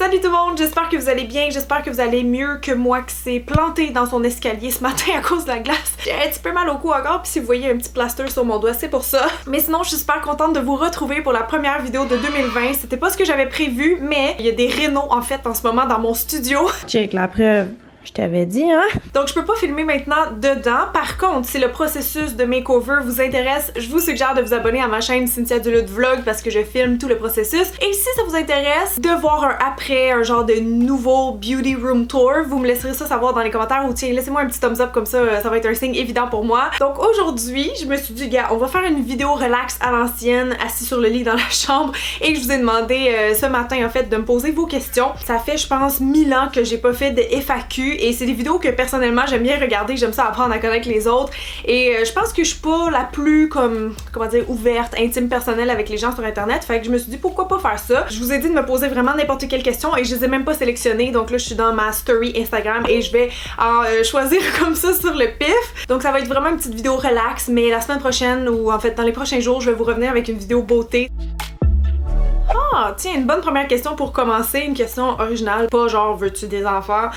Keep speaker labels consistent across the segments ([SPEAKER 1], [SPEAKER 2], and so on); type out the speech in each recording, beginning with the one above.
[SPEAKER 1] Salut tout le monde, j'espère que vous allez bien, j'espère que vous allez mieux que moi qui s'est planté dans son escalier ce matin à cause de la glace. J'ai un petit peu mal au cou encore, puis si vous voyez un petit plaster sur mon doigt, c'est pour ça. Mais sinon, je suis super contente de vous retrouver pour la première vidéo de 2020. C'était pas ce que j'avais prévu, mais il y a des rénaux en fait en ce moment dans mon studio.
[SPEAKER 2] Check la preuve. Je t'avais dit, hein?
[SPEAKER 1] Donc je peux pas filmer maintenant dedans. Par contre, si le processus de makeover vous intéresse, je vous suggère de vous abonner à ma chaîne Cynthia Duluth Vlog parce que je filme tout le processus. Et si ça vous intéresse de voir un après, un genre de nouveau beauty room tour, vous me laisserez ça savoir dans les commentaires ou tiens, laissez-moi un petit thumbs up comme ça va être un signe évident pour moi. Donc aujourd'hui, je me suis dit, gars, on va faire une vidéo relax à l'ancienne, assis sur le lit dans la chambre et je vous ai demandé ce matin en fait de me poser vos questions. Ça fait je pense 1000 ans que j'ai pas fait de FAQ et c'est des vidéos que personnellement j'aime bien regarder, j'aime ça apprendre à connaître les autres et je pense que je suis pas la plus comment dire ouverte, intime, personnelle avec les gens sur internet, fait que je me suis dit pourquoi pas faire ça. Je vous ai dit de me poser vraiment n'importe quelle question et je les ai même pas sélectionnées, donc là je suis dans ma story Instagram et je vais en choisir comme ça sur le pif. Donc ça va être vraiment une petite vidéo relax, mais la semaine prochaine ou en fait dans les prochains jours je vais vous revenir avec une vidéo beauté. Ah, tiens, une bonne première question pour commencer, une question originale, pas genre veux-tu des enfants?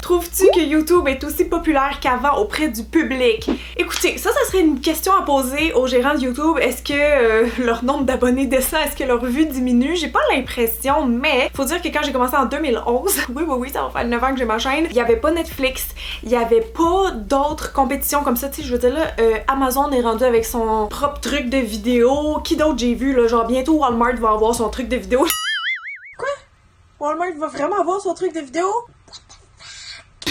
[SPEAKER 1] Trouves-tu que YouTube est aussi populaire qu'avant auprès du public? Écoutez, ça serait une question à poser aux gérants de YouTube. Est-ce que leur nombre d'abonnés descend? Est-ce que leur vue diminue? J'ai pas l'impression, mais faut dire que quand j'ai commencé en 2011, oui, ça va faire 9 ans que j'ai ma chaîne, il y avait pas Netflix, il y avait pas d'autres compétitions comme ça, tu sais, je veux dire là, Amazon est rendu avec son propre truc de vidéo. Qui d'autre j'ai vu là, genre bientôt Walmart va avoir son truc de vidéo. Quoi? Walmart va vraiment avoir son truc de vidéo?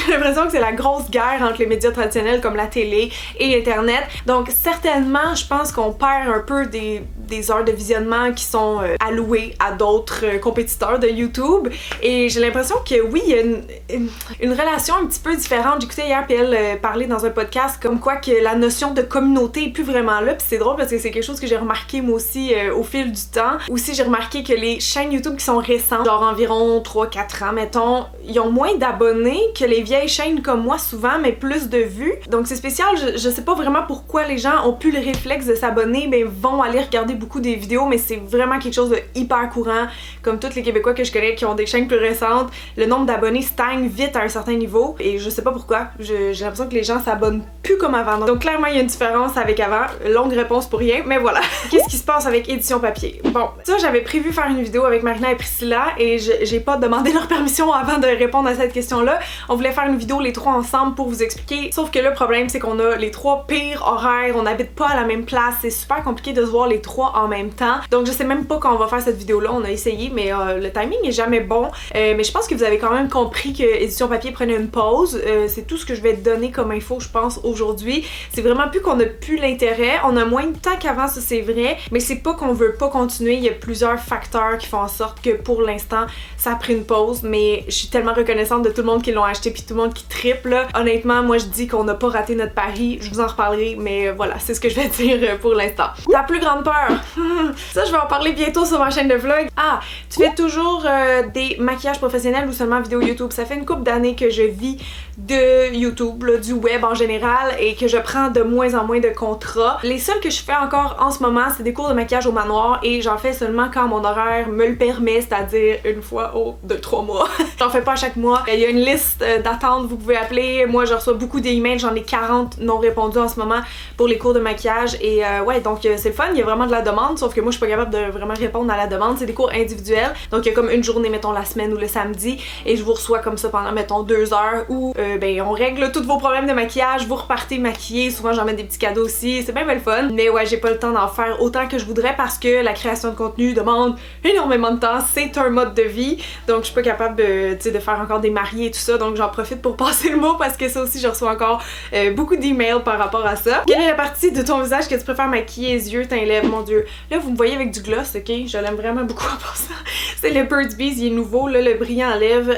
[SPEAKER 1] J'ai l'impression que c'est la grosse guerre entre les médias traditionnels comme la télé et internet. Donc certainement, je pense qu'on perd un peu des heures de visionnement qui sont allouées à d'autres compétiteurs de YouTube. Et j'ai l'impression que oui, il y a une relation un petit peu différente. J'écoutais hier PL parler dans un podcast comme quoi que la notion de communauté est plus vraiment là. Puis c'est drôle parce que c'est quelque chose que j'ai remarqué moi aussi au fil du temps. Aussi j'ai remarqué que les chaînes YouTube qui sont récentes, genre environ 3-4 ans mettons, ils ont moins d'abonnés que les vieilles chaînes comme moi souvent, mais plus de vues. Donc c'est spécial, je sais pas vraiment pourquoi les gens ont plus le réflexe de s'abonner, mais vont aller regarder beaucoup des vidéos, mais c'est vraiment quelque chose de hyper courant. Comme tous les Québécois que je connais qui ont des chaînes plus récentes, le nombre d'abonnés stagne vite à un certain niveau et je sais pas pourquoi. J'ai l'impression que les gens s'abonnent plus comme avant. Donc clairement il y a une différence avec avant. Longue réponse pour rien, mais voilà. Qu'est-ce qui se passe avec Édition Papier? Bon, ça j'avais prévu faire une vidéo avec Marina et Priscilla et j'ai pas demandé leur permission avant de répondre à cette question-là. On voulait faire une vidéo les trois ensemble pour vous expliquer, sauf que le problème c'est qu'on a les trois pires horaires, on n'habite pas à la même place, c'est super compliqué de se voir les trois en même temps, donc je sais même pas quand on va faire cette vidéo là, on a essayé mais le timing est jamais bon, mais je pense que vous avez quand même compris que Édition Papier prenait une pause, c'est tout ce que je vais te donner comme info je pense aujourd'hui. C'est vraiment plus qu'on a plus l'intérêt, on a moins de temps qu'avant, ça c'est vrai, mais c'est pas qu'on veut pas continuer, il y a plusieurs facteurs qui font en sorte que pour l'instant ça a pris une pause, mais je suis tellement reconnaissante de tout le monde qui l'ont acheté puis tout le monde qui triple là. Honnêtement, moi je dis qu'on n'a pas raté notre pari, je vous en reparlerai, mais voilà, c'est ce que je vais dire pour l'instant. Ta plus grande peur? Ça, je vais en parler bientôt sur ma chaîne de vlog. Ah, tu fais toujours des maquillages professionnels ou seulement vidéo YouTube? Ça fait une couple d'années que je vis de YouTube, là, du web en général, et que je prends de moins en moins de contrats. Les seuls que je fais encore en ce moment, c'est des cours de maquillage au manoir et j'en fais seulement quand mon horaire me le permet, c'est-à-dire une fois aux 2-3 mois. J'en fais pas à chaque mois. Il y a une liste d'attente, vous pouvez appeler. Moi, je reçois beaucoup d'emails, j'en ai 40 non répondus en ce moment pour les cours de maquillage et ouais, donc c'est le fun, il y a vraiment de la demande, sauf que moi, je suis pas capable de vraiment répondre à la demande. C'est des cours individuels, donc il y a comme une journée, mettons, la semaine ou le samedi et je vous reçois comme ça pendant, mettons, 2 heures où ben, on règle tous vos problèmes de maquillage, vous repartez maquillés, souvent j'en mets des petits cadeaux aussi, c'est bien le fun, mais ouais, j'ai pas le temps d'en faire autant que je voudrais parce que la création de contenu demande énormément de temps, c'est un mode de vie, donc je suis pas capable de faire encore des mariés et tout ça, donc j'en profite pour passer le mot parce que ça aussi je reçois encore beaucoup d'emails par rapport à ça. Quelle est la partie de ton visage que tu préfères maquiller? Les yeux, teint, lèvres, mon dieu. Là vous me voyez avec du gloss, ok? Je l'aime vraiment beaucoup en passant. C'est le Burt's Bees, il est nouveau, là, le brillant à lèvres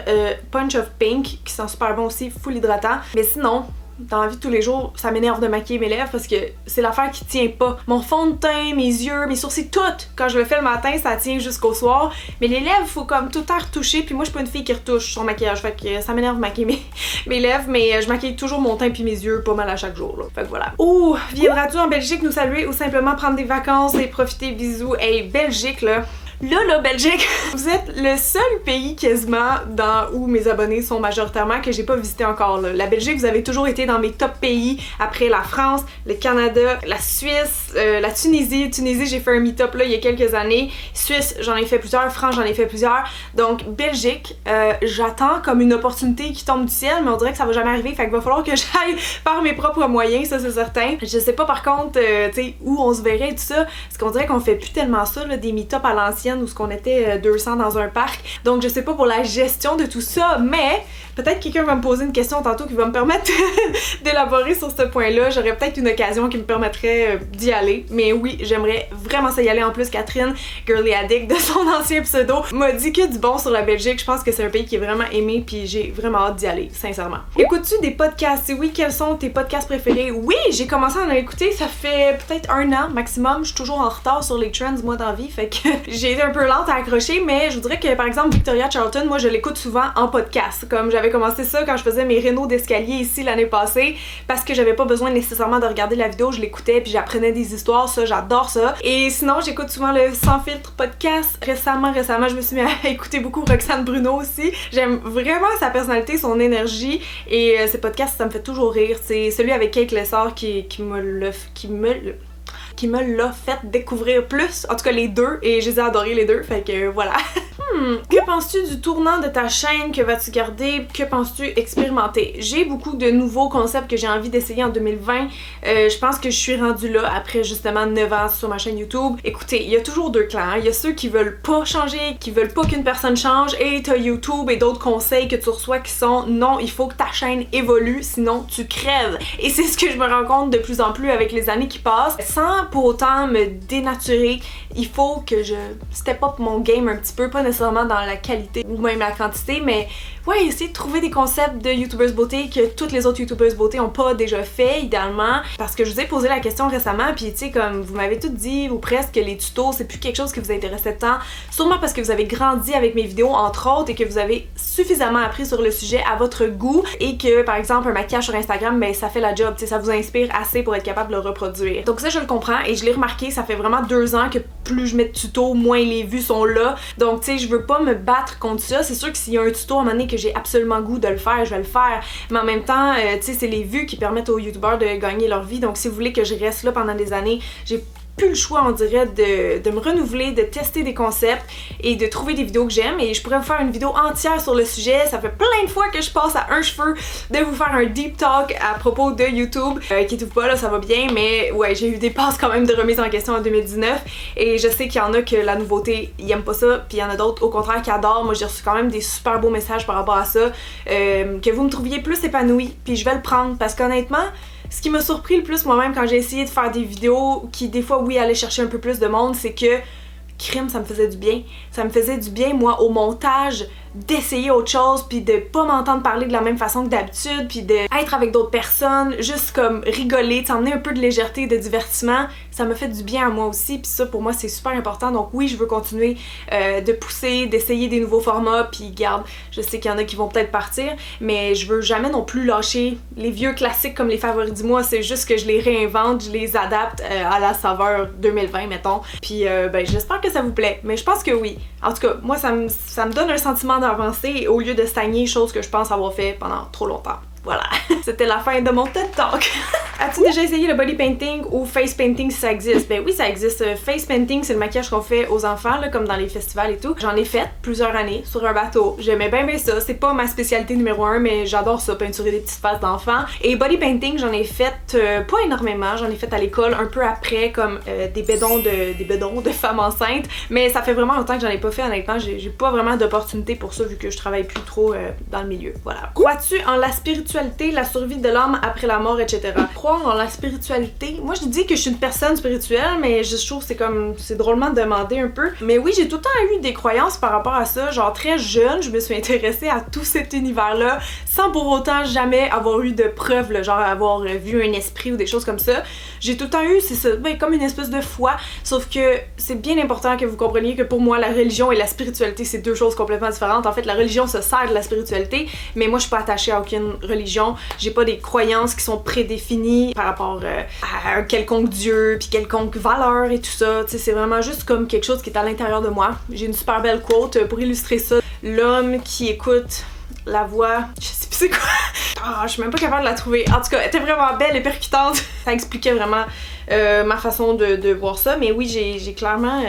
[SPEAKER 1] Punch of Pink qui sent super bon aussi, full hydratant. Mais sinon, dans la vie de tous les jours, ça m'énerve de maquiller mes lèvres parce que c'est l'affaire qui tient pas. Mon fond de teint, mes yeux, mes sourcils, tout, quand je le fais le matin, ça tient jusqu'au soir. Mais les lèvres, faut comme tout le temps retoucher, puis moi je suis pas une fille qui retouche son maquillage, fait que ça m'énerve de maquiller mes lèvres, mais je maquille toujours mon teint puis mes yeux pas mal à chaque jour, là. Fait que voilà. Ouh, viendras-tu en Belgique nous saluer ou simplement prendre des vacances et profiter, bisous. Hey, Belgique là, Là, Belgique, vous êtes le seul pays quasiment où mes abonnés sont majoritairement que j'ai pas visité encore. Là. La Belgique, vous avez toujours été dans mes top pays, après la France, le Canada, la Suisse, la Tunisie. Tunisie, j'ai fait un meet-up là il y a quelques années. Suisse, j'en ai fait plusieurs. France, j'en ai fait plusieurs. Donc, Belgique, j'attends comme une opportunité qui tombe du ciel, mais on dirait que ça va jamais arriver. Fait qu'il va falloir que j'aille par mes propres moyens, ça c'est certain. Je sais pas par contre, tu sais, où on se verrait et tout ça, parce qu'on dirait qu'on fait plus tellement ça, là, des meet-up à l'ancienne où ce qu'on était 200 dans un parc. Donc, je sais pas pour la gestion de tout ça, mais peut-être quelqu'un va me poser une question tantôt qui va me permettre d'élaborer sur ce point-là. J'aurais peut-être une occasion qui me permettrait d'y aller. Mais oui, j'aimerais vraiment ça y aller. En plus, Catherine, Girly Addict, de son ancien pseudo, m'a dit que du bon sur la Belgique. Je pense que c'est un pays qui est vraiment aimé, puis j'ai vraiment hâte d'y aller, sincèrement. Écoutes-tu des podcasts? Et oui, quels sont tes podcasts préférés? Oui, j'ai commencé à en écouter, ça fait peut-être 1 an maximum. Je suis toujours en retard sur les trends, moi, dans la vie, fait que j'ai été un peu lente à accrocher, mais je vous dirais que, par exemple, Victoria Charlton, moi, je l'écoute souvent en podcast. Comme j'avais commencé ça quand je faisais mes rénaux d'escalier ici l'année passée, parce que j'avais pas besoin nécessairement de regarder la vidéo, je l'écoutais puis j'apprenais des histoires, ça j'adore ça. Et sinon j'écoute souvent le Sans Filtre podcast. Récemment je me suis mis à écouter beaucoup Roxane Bruno aussi. J'aime vraiment sa personnalité, son énergie et ses podcasts ça me fait toujours rire. C'est celui avec Kate Lessard qui me l'a fait découvrir plus, en tout cas les deux, et je les ai adorés les deux, fait que voilà. Que penses-tu du tournant de ta chaîne? Que vas-tu garder? Que penses-tu expérimenter? J'ai beaucoup de nouveaux concepts que j'ai envie d'essayer en 2020. Je pense que je suis rendue là après justement 9 ans sur ma chaîne YouTube. Écoutez, il y a toujours deux clans. Il y a ceux qui veulent pas changer, qui veulent pas qu'une personne change, et t'as YouTube et d'autres conseils que tu reçois qui sont non, il faut que ta chaîne évolue, sinon tu crèves. Et c'est ce que je me rends compte de plus en plus avec les années qui passent. Sans pour autant me dénaturer, il faut que je step up mon game un petit peu, pas nécessairement dans la qualité ou même la quantité, mais ouais, essayer de trouver des concepts de youtubeuses beauté que toutes les autres youtubeuses beauté ont pas déjà fait, idéalement, parce que je vous ai posé la question récemment, puis tu sais, comme vous m'avez tout dit, ou presque, que les tutos, c'est plus quelque chose qui vous intéressait tant, sûrement parce que vous avez grandi avec mes vidéos, entre autres, et que vous avez suffisamment appris sur le sujet à votre goût, et que, par exemple, un maquillage sur Instagram, ben ça fait la job, tu sais, ça vous inspire assez pour être capable de le reproduire. Donc ça, je le comprends, et je l'ai remarqué, ça fait vraiment 2 ans que plus je mets de tutos, moins les vues sont là, donc tu sais, je veux pas me battre contre ça. C'est sûr que s'il y a un tuto à un moment donné que j'ai absolument goût de le faire, je vais le faire. Mais en même temps, tu sais, c'est les vues qui permettent aux youtubeurs de gagner leur vie. Donc si vous voulez que je reste là pendant des années, j'ai plus le choix, on dirait, de me renouveler, de tester des concepts et de trouver des vidéos que j'aime. Et je pourrais vous faire une vidéo entière sur le sujet. Ça fait plein de fois que je passe à un cheveu de vous faire un deep talk à propos de YouTube. Inquiétez-vous pas, là, ça va bien, mais ouais, j'ai eu des passes quand même de remise en question en 2019. Et je sais qu'il y en a que la nouveauté, ils aiment pas ça, puis il y en a d'autres, au contraire, qui adorent. Moi, j'ai reçu quand même des super beaux messages par rapport à ça. Que vous me trouviez plus épanouie, puis je vais le prendre, parce qu'honnêtement, ce qui m'a surpris le plus moi-même quand j'ai essayé de faire des vidéos qui des fois oui allaient chercher un peu plus de monde, c'est que crime, ça me faisait du bien. Ça me faisait du bien, moi, au montage, d'essayer autre chose, puis de pas m'entendre parler de la même façon que d'habitude, puis d'être avec d'autres personnes, juste comme rigoler, t'emmener un peu de légèreté et de divertissement. Ça me fait du bien à moi aussi, puis ça pour moi c'est super important. Donc oui, je veux continuer de pousser, d'essayer des nouveaux formats, puis garde, je sais qu'il y en a qui vont peut-être partir, mais je veux jamais non plus lâcher les vieux classiques comme les favoris du mois. C'est juste que je les réinvente, je les adapte à la saveur 2020 mettons, puis ben j'espère que ça vous plaît, mais je pense que oui. En tout cas, moi ça me donne un sentiment d'avancer au lieu de stagner, chose que je pense avoir fait pendant trop longtemps. Voilà, c'était la fin de mon TED Talk. As-tu déjà essayé le body painting ou face painting si ça existe? Ben oui, ça existe. Face painting, c'est le maquillage qu'on fait aux enfants, là, comme dans les festivals et tout. J'en ai fait plusieurs années sur un bateau. J'aimais bien ça. C'est pas ma spécialité numéro 1, mais j'adore ça, peinturer des petites faces d'enfants. Et body painting, j'en ai fait pas énormément. J'en ai fait à l'école un peu après, comme des bédons de femmes enceintes. Mais ça fait vraiment longtemps que j'en ai pas fait, honnêtement. J'ai pas vraiment d'opportunité pour ça, vu que je travaille plus trop dans le milieu. Voilà. Crois-tu en la spiritualité, la survie de l'âme après la mort, etc. Croire en la spiritualité. Moi, je dis que je suis une personne spirituelle, mais je trouve que c'est drôlement demandé un peu. Mais oui, j'ai tout le temps eu des croyances par rapport à ça. Genre, très jeune, je me suis intéressée à tout cet univers-là, sans pour autant jamais avoir eu de preuves, là, genre avoir vu un esprit ou des choses comme ça. J'ai tout le temps eu, c'est ça, ben, comme une espèce de foi, sauf que c'est bien important que vous compreniez que pour moi, la religion et la spiritualité, c'est deux choses complètement différentes. En fait, la religion se sert de la spiritualité, mais moi, je suis pas attachée à aucune religion. J'ai pas des croyances qui sont prédéfinies ni par rapport à un quelconque dieu, puis quelconque valeur et tout ça. Tu sais, c'est vraiment juste comme quelque chose qui est à l'intérieur de moi. J'ai une super belle quote pour illustrer ça. L'homme qui écoute la voix, je sais plus c'est quoi. Je suis même pas capable de la trouver. En tout cas, elle était vraiment belle et percutante. Ça expliquait vraiment ma façon de voir ça. Mais oui, j'ai clairement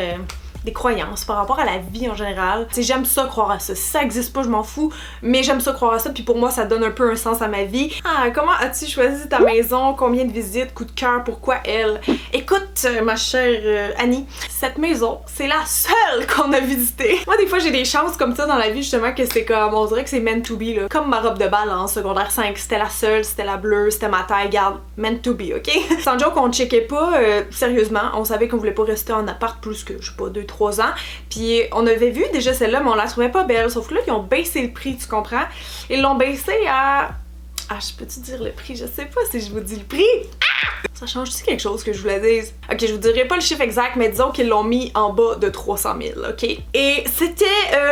[SPEAKER 1] des croyances par rapport à la vie en général. T'sais, j'aime ça croire à ça. Si ça existe pas, je m'en fous, mais j'aime ça croire à ça, puis pour moi, ça donne un peu un sens à ma vie. Comment as-tu choisi ta maison? Combien de visites? Coup de cœur? Pourquoi elle? Écoute, ma chère Annie, cette maison, c'est la seule qu'on a visitée. Moi, des fois, j'ai des chances comme ça dans la vie, justement, que c'est comme, on dirait que c'est meant to be, là. Comme ma robe de bal en secondaire 5, c'était la seule, c'était la bleue, c'était ma taille, garde, meant to be, ok? Sans joke, on checkait pas, sérieusement, on savait qu'on voulait pas rester en appart plus que, je sais pas, 2-3 ans. Puis on avait vu déjà celle-là, mais on la trouvait pas belle. Sauf que là, ils ont baissé le prix, tu comprends? Ils l'ont baissé à... je peux-tu dire le prix? Je sais pas si je vous dis le prix. Ça change-tu quelque chose que je vous le dise? Ok, je vous dirai pas le chiffre exact, mais disons qu'ils l'ont mis en bas de 300 000, ok? Et c'était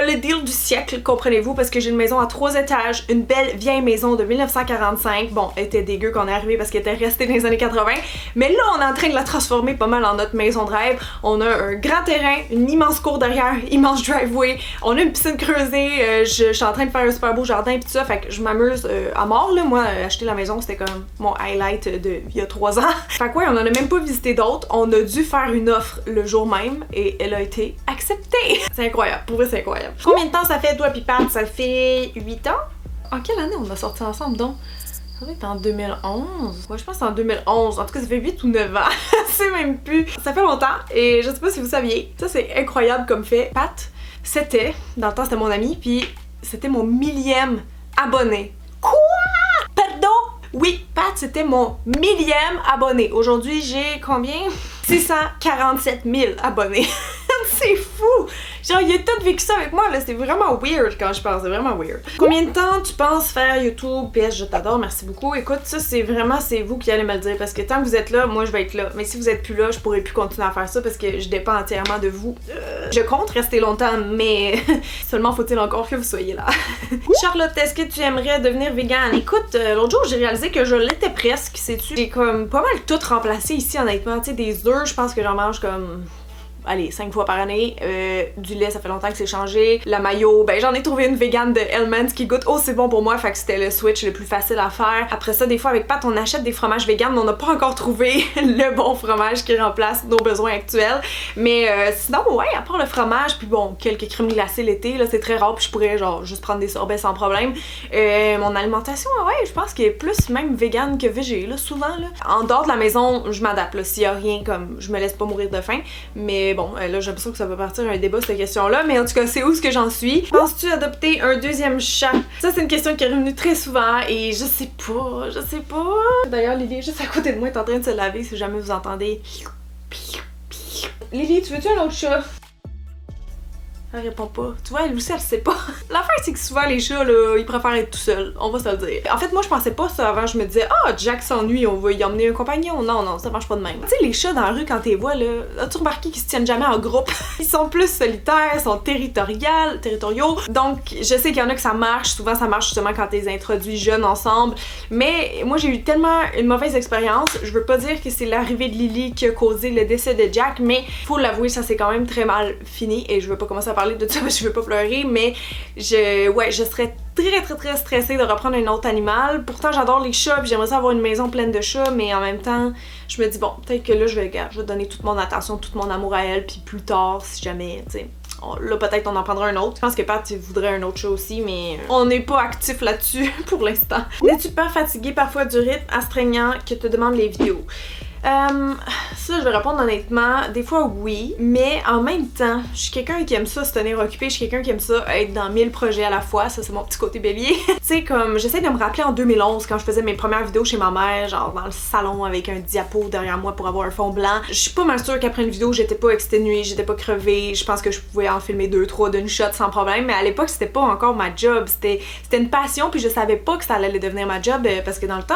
[SPEAKER 1] le deal du siècle, comprenez-vous, parce que j'ai une maison à 3 étages, une belle vieille maison de 1945. Bon, elle était dégueu quand on est arrivé parce qu'elle était restée dans les années 80, mais là, on est en train de la transformer pas mal en notre maison de rêve. On a un grand terrain, une immense cour derrière, immense driveway, on a une piscine creusée, je suis en train de faire un super beau jardin pis tout ça, fait que je m'amuse à mort, là. Moi, acheter la maison, c'était comme mon highlight de il y a 3 ans. Fait que ouais, on en a même pas visité d'autres. On a dû faire une offre le jour même et elle a été acceptée. C'est incroyable, pour vrai c'est incroyable. Combien de temps ça fait toi pis Pat? Ça fait 8 ans? En quelle année on a sorti ensemble donc? Ça doit être en 2011. Ouais, je pense que c'est en 2011. En tout cas, ça fait 8 ou 9 ans. C'est même plus. Ça fait longtemps et je sais pas si vous saviez. Ça, c'est incroyable comme fait. Pat, c'était, dans le temps, c'était mon ami, puis c'était mon 1000e abonné. Quoi? Pardon? Oui, Pat, c'était mon 1000e abonné. Aujourd'hui, j'ai combien? 647 000 abonnés. C'est fou! Genre, il a tout vécu ça avec moi, là. C'est vraiment weird quand je pense. C'est vraiment weird. Combien de temps tu penses faire YouTube? PS, je t'adore, merci beaucoup. Écoute, ça, c'est vraiment, c'est vous qui allez me le dire. Parce que tant que vous êtes là, moi, je vais être là. Mais si vous êtes plus là, je pourrais plus continuer à faire ça parce que je dépends entièrement de vous. Je compte rester longtemps, mais seulement faut-il encore que vous soyez là. Charlotte, est-ce que tu aimerais devenir végane? Écoute, l'autre jour, j'ai réalisé que je l'étais presque, sais-tu? J'ai comme pas mal tout remplacé ici, honnêtement. Tu sais, des œufs, je pense que j'en mange comme... allez, 5 fois par année. Du lait, ça fait longtemps que c'est changé. La mayo, ben j'en ai trouvé une végane de Hellmann's qui goûte aussi bon pour moi, fait que c'était le switch le plus facile à faire. Après ça, des fois avec Pat, on achète des fromages véganes, mais on n'a pas encore trouvé le bon fromage qui remplace nos besoins actuels. Mais sinon, ouais, à part le fromage, puis bon, quelques crèmes glacées l'été, là, c'est très rare, puis je pourrais genre juste prendre des sorbets sans problème. Mon alimentation, ouais, je pense qu'elle est plus même végane que végé, là, souvent, là. En dehors de la maison, je m'adapte, là. S'il y a rien, comme, je me laisse pas mourir de faim, mais bon, là j'ai l'impression que ça va partir un débat cette question-là, mais en tout cas c'est où ce que j'en suis. Penses-tu adopter un deuxième chat? Ça c'est une question qui est revenue très souvent et je sais pas. D'ailleurs Lily est juste à côté de moi, est en train de se laver si jamais vous entendez. Lily, tu veux-tu un autre chat? Elle répond pas. Tu vois, elle aussi, elle sait pas. L'affaire, c'est que souvent, les chats, là, ils préfèrent être tout seuls. On va se le dire. En fait, moi, je pensais pas ça avant. Je me disais, Jack s'ennuie, on va y emmener un compagnon. Non, ça marche pas de même. Tu sais, les chats dans la rue, quand t'es vois, là, as-tu remarqué qu'ils se tiennent jamais en groupe? Ils sont plus solitaires, sont territoriaux. Donc, je sais qu'il y en a que ça marche. Souvent, ça marche justement quand t'es introduis jeunes ensemble. Mais moi, j'ai eu tellement une mauvaise expérience. Je veux pas dire que c'est l'arrivée de Lily qui a causé le décès de Jack, mais faut l'avouer, ça s'est quand même très mal fini. Et je veux pas commencer à parler de ça parce que je veux pas pleurer, mais je serais très stressée de reprendre un autre animal. Pourtant j'adore les chats puis j'aimerais ça avoir une maison pleine de chats, mais en même temps je me dis bon, peut-être que là je vais donner toute mon attention, tout mon amour à elle, puis plus tard si jamais, tu sais, là peut-être on en prendra un autre. Je pense que Pat voudrait un autre chat aussi, mais on n'est pas actif là-dessus pour l'instant. N'es-tu pas fatiguée parfois du rythme astreignant que te demandent les vidéos? Ça, je vais répondre honnêtement. Des fois, oui, mais en même temps, je suis quelqu'un qui aime ça se tenir occupé. Je suis quelqu'un qui aime ça être dans 1000 projets à la fois. Ça, c'est mon petit côté bélier. Tu sais, comme, j'essaie de me rappeler en 2011 quand je faisais mes premières vidéos chez ma mère, genre dans le salon avec un diapo derrière moi pour avoir un fond blanc. Je suis pas mal sûre qu'après une vidéo, j'étais pas exténuée, j'étais pas crevée. Je pense que je pouvais en filmer 2-3 d'une shot sans problème, mais à l'époque, c'était pas encore ma job. C'était une passion, puis je savais pas que ça allait devenir ma job parce que dans le temps,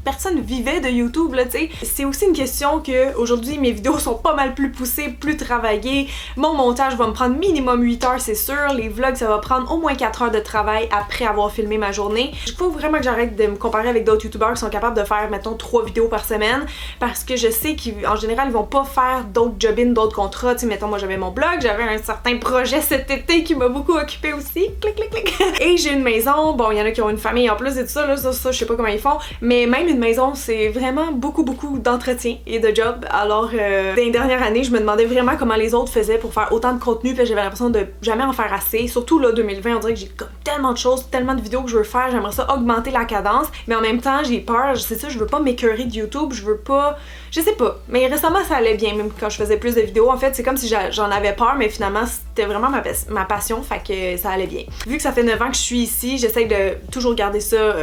[SPEAKER 1] personne vivait de YouTube, là, tu sais. C'est aussi une question que aujourd'hui mes vidéos sont pas mal plus poussées, plus travaillées. Mon montage va me prendre minimum 8 heures, c'est sûr. Les vlogs, ça va prendre au moins 4 heures de travail après avoir filmé ma journée. Il faut vraiment que j'arrête de me comparer avec d'autres youtubeurs qui sont capables de faire, mettons, 3 vidéos par semaine, parce que je sais qu'en général, ils vont pas faire d'autres job-ins, d'autres contrats. Tu sais, mettons, moi j'avais mon blog, j'avais un certain projet cet été qui m'a beaucoup occupé aussi. Clic, clic, clic. Et j'ai une maison. Bon, il y en a qui ont une famille en plus et tout ça, là, ça, je sais pas comment ils font. Mais même une maison, c'est vraiment beaucoup d'entretien et de job. Alors, dans les dernières années, je me demandais vraiment comment les autres faisaient pour faire autant de contenu, puis j'avais l'impression de jamais en faire assez. Surtout là, 2020, on dirait que j'ai comme tellement de choses, tellement de vidéos que je veux faire, j'aimerais ça augmenter la cadence, mais en même temps, j'ai peur, c'est ça, je veux pas m'écœurer de YouTube, je veux pas, je sais pas. Mais récemment, ça allait bien, même quand je faisais plus de vidéos. En fait, c'est comme si j'en avais peur, mais finalement, c'était vraiment ma passion, fait que ça allait bien. Vu que ça fait 9 ans que je suis ici, j'essaie de toujours garder ça,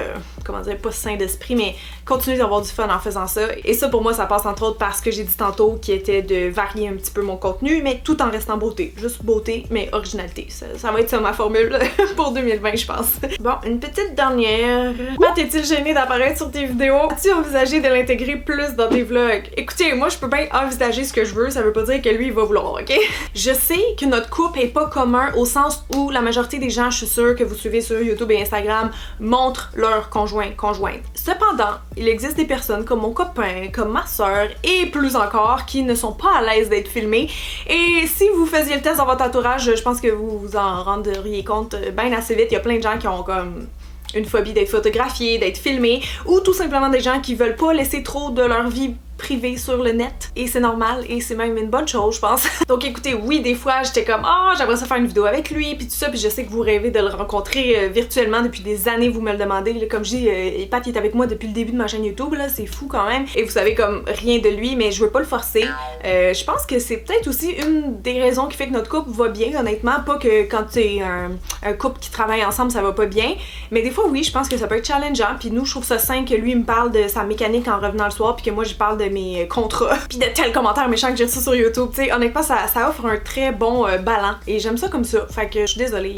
[SPEAKER 1] comment dire, pas sain d'esprit, mais continuer d'avoir du fun en faisant ça. Et ça, pour moi, ça passe entre autres par ce que j'ai dit tantôt, qui était de varier un petit peu mon contenu, mais tout en restant beauté. Juste beauté, mais originalité. Ça va être ça ma formule pour 2020, je pense. Bon, une petite dernière. Matt, est-il gêné d'apparaître sur tes vidéos? As-tu envisagé de l'intégrer plus dans tes vlogs? Écoutez, moi, je peux bien envisager ce que je veux, ça veut pas dire que lui, il va vouloir, ok? Je sais que notre couple est pas commun au sens où la majorité des gens, je suis sûre que vous suivez sur YouTube et Instagram, montrent leur conjointe. Cependant, il existe des personnes comme mon copain, comme ma soeur et plus encore qui ne sont pas à l'aise d'être filmées. Et si vous faisiez le test dans votre entourage, je pense que vous vous en rendriez compte bien assez vite. Il y a plein de gens qui ont comme une phobie d'être photographiés, d'être filmés, ou tout simplement des gens qui veulent pas laisser trop de leur vie privée sur le net, et c'est normal et c'est même une bonne chose, je pense. Donc écoutez, oui, des fois j'étais comme j'aimerais ça faire une vidéo avec lui puis tout ça, puis je sais que vous rêvez de le rencontrer virtuellement depuis des années, vous me le demandez là, comme je dis, Pat il est avec moi depuis le début de ma chaîne YouTube là, c'est fou quand même, et vous savez comme rien de lui, mais je veux pas le forcer. Je pense que c'est peut-être aussi une des raisons qui fait que notre couple va bien, honnêtement, pas que quand c'est un couple qui travaille ensemble ça va pas bien, mais des fois oui, je pense que ça peut être challengeant, puis nous je trouve ça sain que lui me parle de sa mécanique en revenant le soir, puis que moi je parle de mes contrats, puis de tels commentaires méchants que j'ai reçus sur YouTube, tu sais, honnêtement ça offre un très bon ballon, et j'aime ça comme ça, fait que je suis désolée,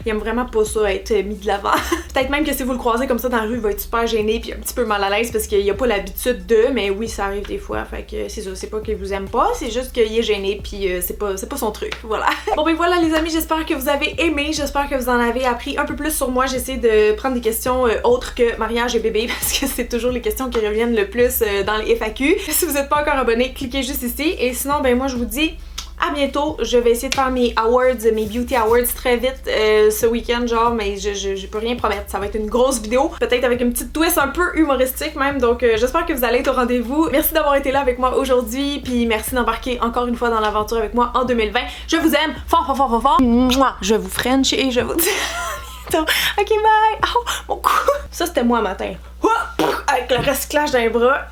[SPEAKER 1] il aime vraiment pas ça être mis de l'avant. Peut-être même que si vous le croisez comme ça dans la rue, il va être super gêné puis un petit peu mal à l'aise parce qu'il a pas l'habitude de, mais oui ça arrive des fois, fait que c'est ça, c'est pas qu'il vous aime pas, c'est juste qu'il est gêné puis c'est pas son truc, voilà. Bon ben voilà les amis, j'espère que vous avez aimé, j'espère que vous en avez appris un peu plus sur moi, j'essaie de prendre des questions autres que mariage et bébé parce que c'est toujours les questions qui reviennent le plus dans les FAQ. Si vous n'êtes pas encore abonné, cliquez juste ici. Et sinon, ben moi je vous dis à bientôt. Je vais essayer de faire mes awards, mes beauty awards très vite ce week-end, genre, mais je peux rien promettre. Ça va être une grosse vidéo, peut-être avec une petite twist un peu humoristique même. Donc j'espère que vous allez être au rendez-vous. Merci d'avoir été là avec moi aujourd'hui, puis merci d'embarquer encore une fois dans l'aventure avec moi en 2020. Je vous aime fort, fort, fort, fort, fort. Mouah. Je vous French et je vous dis à bientôt. Ok, bye. Oh, mon cou. Ça c'était moi matin. Avec le recyclage d'un bras.